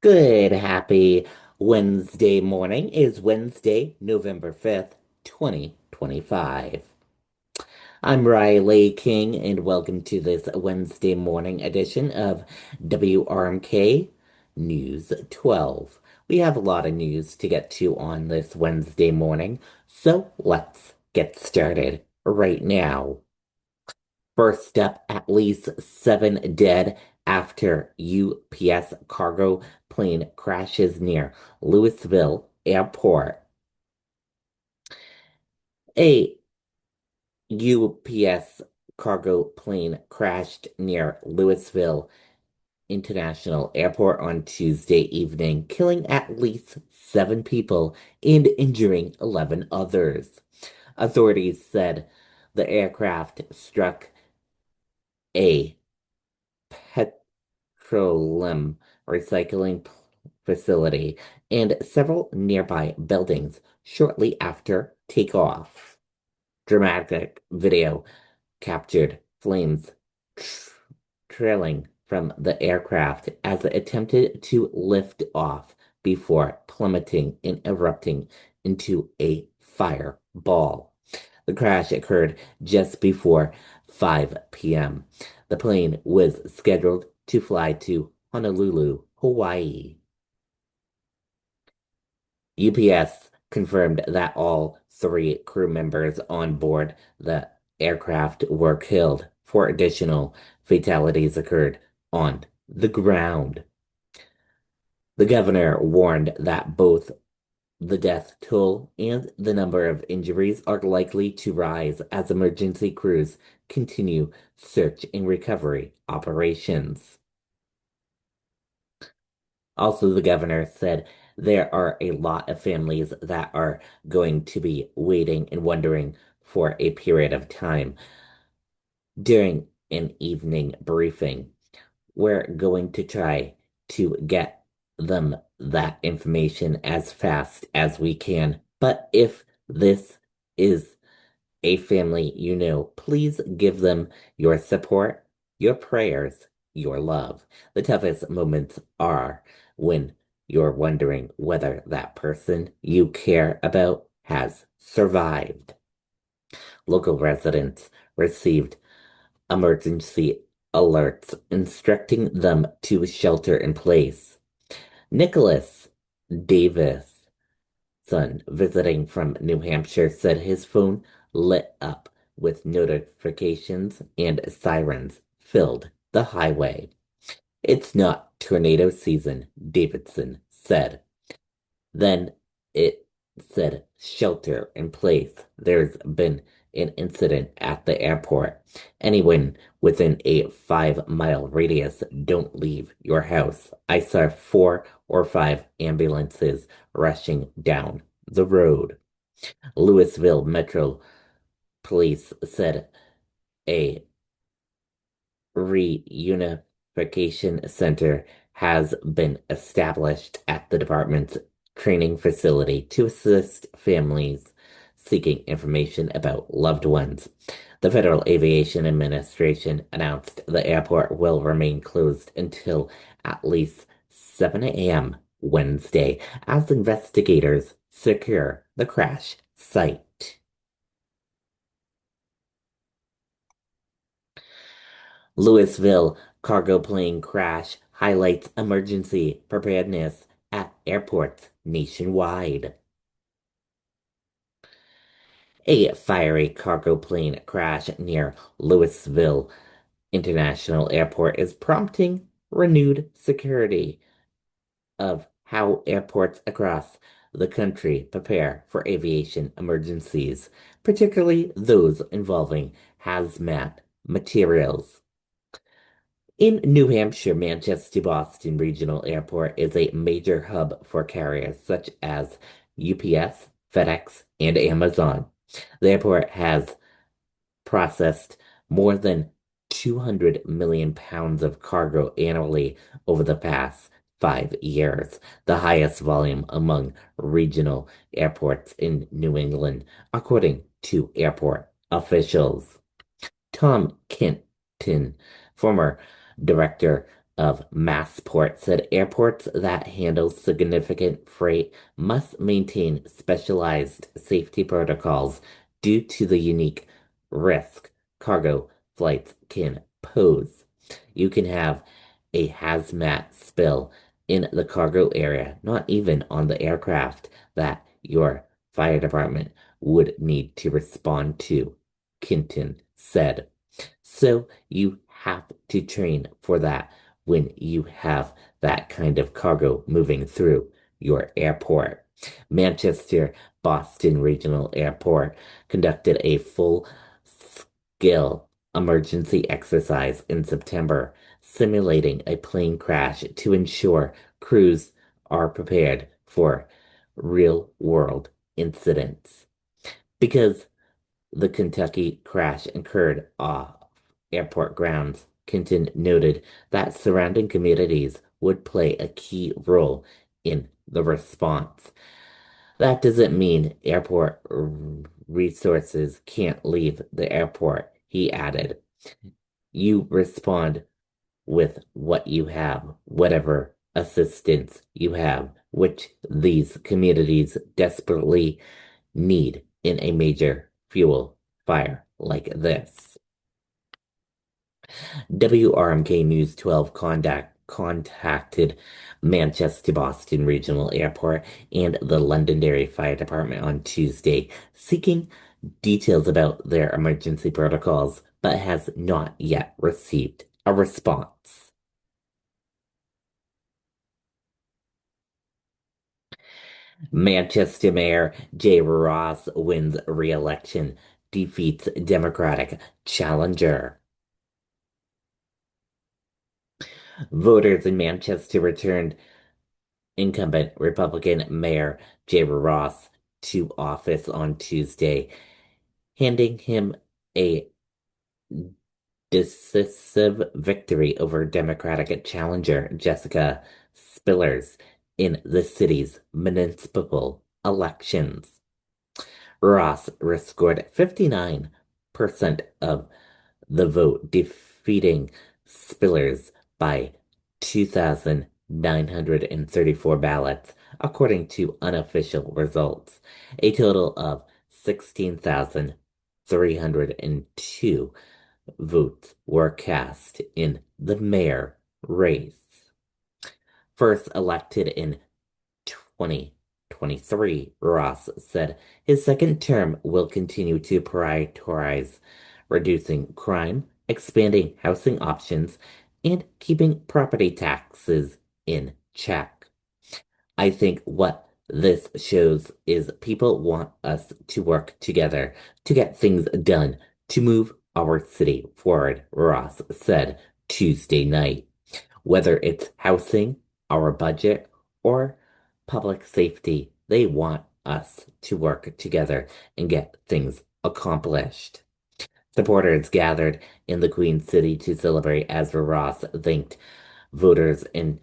Good, happy Wednesday morning is Wednesday, November 5th, 2025. I'm Riley King, and welcome to this Wednesday morning edition of WRMK News 12. We have a lot of news to get to on this Wednesday morning, so let's get started right now. First up, at least seven dead after UPS cargo plane crashes near Louisville Airport. A UPS cargo plane crashed near Louisville International Airport on Tuesday evening, killing at least seven people and injuring 11 others. Authorities said the aircraft struck a petroleum recycling facility and several nearby buildings shortly after takeoff. Dramatic video captured flames trailing from the aircraft as it attempted to lift off before plummeting and erupting into a fireball. The crash occurred just before 5 p.m. The plane was scheduled to fly to Honolulu, Hawaii. UPS confirmed that all three crew members on board the aircraft were killed. Four additional fatalities occurred on the ground. The governor warned that both the death toll and the number of injuries are likely to rise as emergency crews continue search and recovery operations. Also, the governor said there are a lot of families that are going to be waiting and wondering for a period of time. During an evening briefing, we're going to try to get them that information as fast as we can. But if this is a family you know, please give them your support, your prayers, your love. The toughest moments are when you're wondering whether that person you care about has survived. Local residents received emergency alerts instructing them to shelter in place. Nicholas Davis, son visiting from New Hampshire, said his phone lit up with notifications and sirens filled the highway. It's not tornado season, Davidson said. Then it said shelter in place. There's been an incident at the airport. Anyone within a 5 mile radius, don't leave your house. I saw four or five ambulances rushing down the road. Louisville Metro Police said a reunification center has been established at the department's training facility to assist families seeking information about loved ones. The Federal Aviation Administration announced the airport will remain closed until at least 7 a.m. Wednesday as investigators secure the crash site. Louisville cargo plane crash highlights emergency preparedness at airports nationwide. A fiery cargo plane crash near Louisville International Airport is prompting renewed security of how airports across the country prepare for aviation emergencies, particularly those involving hazmat materials. In New Hampshire, Manchester-Boston Regional Airport is a major hub for carriers such as UPS, FedEx, and Amazon. The airport has processed more than 200 million pounds of cargo annually over the past 5 years, the highest volume among regional airports in New England, according to airport officials. Tom Kenton, former director of Massport said airports that handle significant freight must maintain specialized safety protocols due to the unique risk cargo flights can pose. You can have a hazmat spill in the cargo area, not even on the aircraft that your fire department would need to respond to, Kinton said. So you have to train for that when you have that kind of cargo moving through your airport. Manchester Boston Regional Airport conducted a full-scale emergency exercise in September, simulating a plane crash to ensure crews are prepared for real-world incidents. Because the Kentucky crash occurred off airport grounds, Kenton noted that surrounding communities would play a key role in the response. That doesn't mean airport resources can't leave the airport, he added. You respond with what you have, whatever assistance you have, which these communities desperately need in a major fuel fire like this. WRMK News 12 contacted Manchester Boston Regional Airport and the Londonderry Fire Department on Tuesday, seeking details about their emergency protocols, but has not yet received a response. Manchester Mayor Jay Ross wins re-election, defeats Democratic challenger. Voters in Manchester returned incumbent Republican Mayor Jay Ross to office on Tuesday, handing him a decisive victory over Democratic challenger Jessica Spillers in the city's municipal elections. Ross scored 59% of the vote, defeating Spillers by 2,934 ballots, according to unofficial results. A total of 16,302 votes were cast in the mayor race. First elected in 2023, Ross said his second term will continue to prioritize reducing crime, expanding housing options, and keeping property taxes in check. I think what this shows is people want us to work together to get things done, to move our city forward, Ross said Tuesday night. Whether it's housing, our budget, or public safety, they want us to work together and get things accomplished. Supporters gathered in the Queen City to celebrate as Ross thanked voters and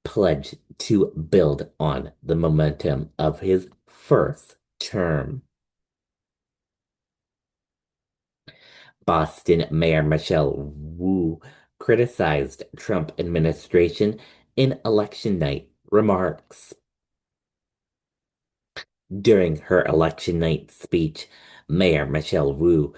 pledged to build on the momentum of his first term. Boston Mayor Michelle Wu criticized Trump administration in election night remarks. During her election night speech, Mayor Michelle Wu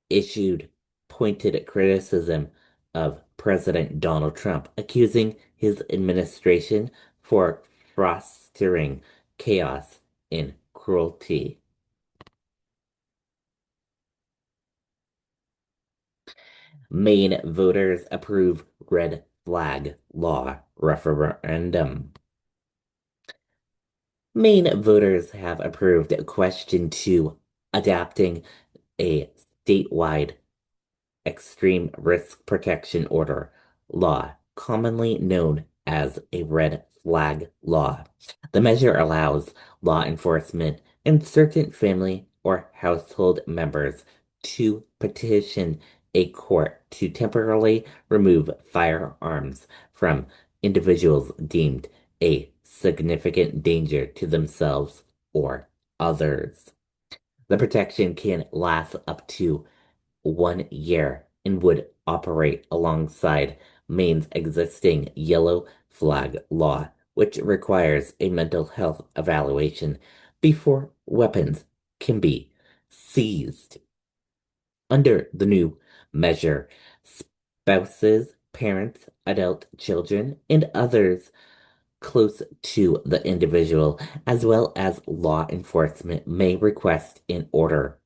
issued pointed criticism of President Donald Trump, accusing his administration for fostering chaos and cruelty. Maine voters approve red flag law referendum. Maine voters have approved question 2 adapting a statewide extreme risk protection order law, commonly known as a red flag law. The measure allows law enforcement and certain family or household members to petition a court to temporarily remove firearms from individuals deemed a significant danger to themselves or others. The protection can last up to 1 year and would operate alongside Maine's existing yellow flag law, which requires a mental health evaluation before weapons can be seized. Under the new measure, spouses, parents, adult children, and others close to the individual, as well as law enforcement, may request an order.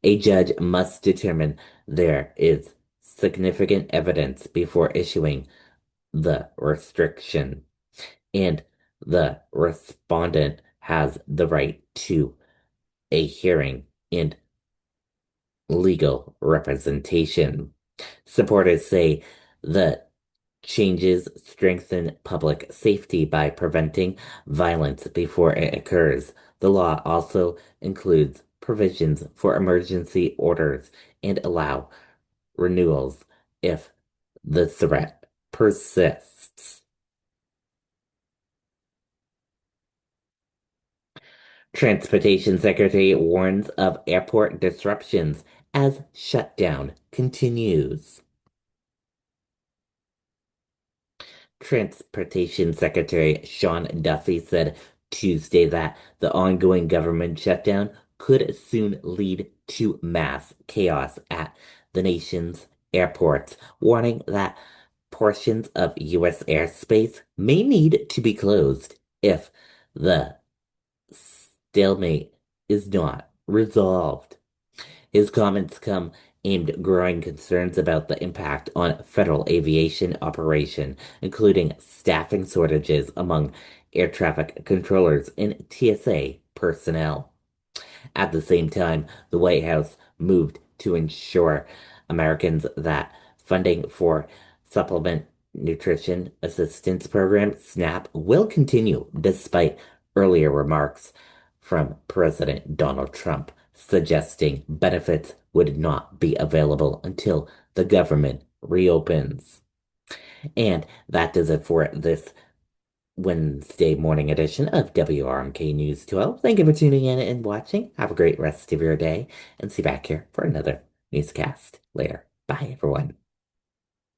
A judge must determine there is significant evidence before issuing the restriction, and the respondent has the right to a hearing and legal representation. Supporters say the changes strengthen public safety by preventing violence before it occurs. The law also includes provisions for emergency orders and allow renewals if the threat persists. Transportation Secretary warns of airport disruptions as shutdown continues. Transportation Secretary Sean Duffy said Tuesday that the ongoing government shutdown could soon lead to mass chaos at the nation's airports, warning that portions of U.S. airspace may need to be closed if the stalemate is not resolved. His comments come amid growing concerns about the impact on federal aviation operation, including staffing shortages among air traffic controllers and TSA personnel. At the same time, the White House moved to ensure Americans that funding for Supplement Nutrition Assistance Program SNAP will continue despite earlier remarks from President Donald Trump suggesting benefits would not be available until the government reopens. And that does it for this Wednesday morning edition of WRMK News 12. Thank you for tuning in and watching. Have a great rest of your day and see you back here for another newscast later. Bye, everyone.